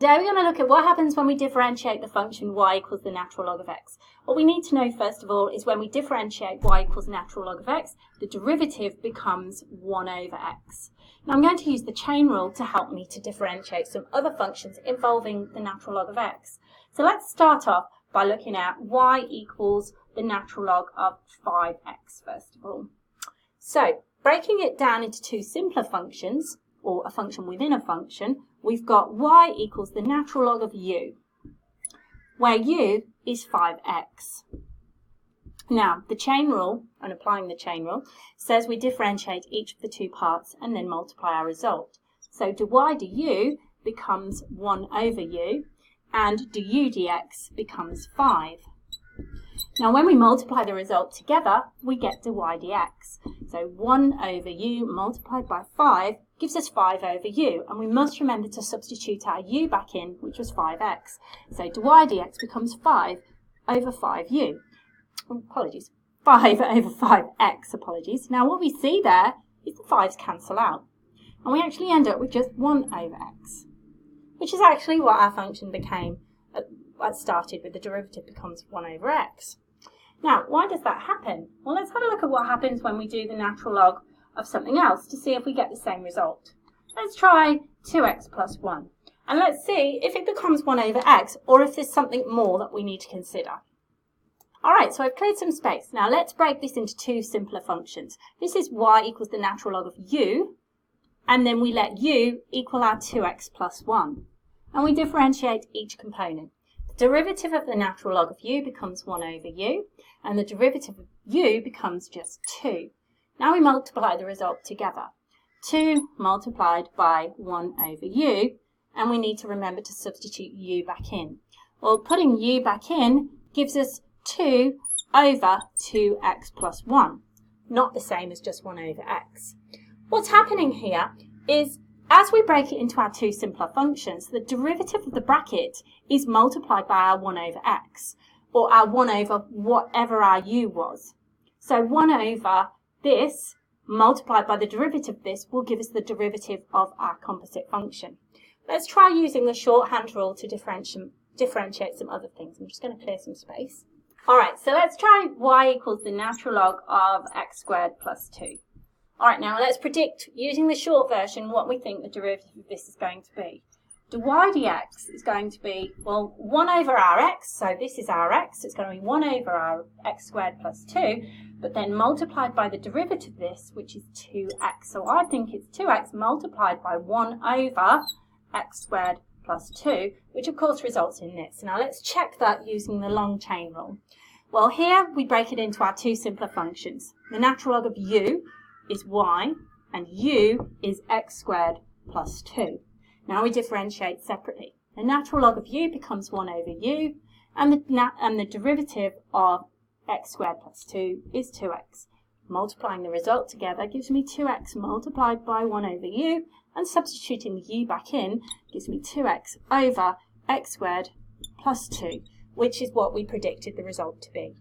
Today we're going to look at what happens when we differentiate the function y equals the natural log of x. What we need to know first of all is when we differentiate y equals natural log of x, the derivative becomes 1 over x. Now I'm going to use the chain rule to help me to differentiate some other functions involving the natural log of x. So let's start off by looking at y equals the natural log of 5x first of all. So breaking it down into two simpler functions, or a function within a function, we've got y equals the natural log of u, where u is 5x. Now, the chain rule, and applying the chain rule, says we differentiate each of the two parts and then multiply our result. So dy du becomes 1 over u, and du dx becomes 5. Now, when we multiply the result together, we get dy dx. So 1 over u multiplied by 5 gives us 5 over u, and we must remember to substitute our u back in, which was 5x. So dy dx becomes 5 over 5u. Apologies, 5 over 5x, apologies. Now what we see there is the 5's cancel out, and we actually end up with just 1 over x, which is actually what our function became. Started with the derivative becomes 1 over x. Now, why does that happen? Well, let's have a look at what happens when we do the natural log of something else to see if we get the same result. Let's try 2x plus 1, and let's see if it becomes 1 over x or if there's something more that we need to consider. Alright, so I've cleared some space. Now let's break this into two simpler functions. This is y equals the natural log of u, and then we let u equal our 2x plus 1, and we differentiate each component. The derivative of the natural log of u becomes 1 over u, and the derivative of u becomes just 2. Now we multiply the result together. 2 multiplied by 1 over u, and we need to remember to substitute u back in. Well, putting u back in gives us 2 over 2x plus 1, not the same as just 1 over x. What's happening here is, as we break it into our two simpler functions, the derivative of the bracket is multiplied by our 1 over x, or our 1 over whatever our u was. So 1 over this multiplied by the derivative of this will give us the derivative of our composite function. Let's try using the shorthand rule to differentiate some other things. I'm just going to clear some space. Alright, so let's try y equals the natural log of x squared plus 2. Alright, now let's predict, using the short version, what we think the derivative of this is going to be. Dy dx is going to be, well, 1 over our x, so this is our x, it's going to be 1 over our x squared plus 2, but then multiplied by the derivative of this, which is 2x. So I think it's 2x multiplied by 1 over x squared plus 2, which of course results in this. Now let's check that using the long chain rule. Well, here we break it into our two simpler functions. The natural log of u is y, and u is x squared plus 2. Now we differentiate separately. The natural log of u becomes 1 over u, and the derivative of x squared plus 2 is 2x. Multiplying the result together gives me 2x multiplied by 1 over u, and substituting the u back in gives me 2x over x squared plus 2, which is what we predicted the result to be.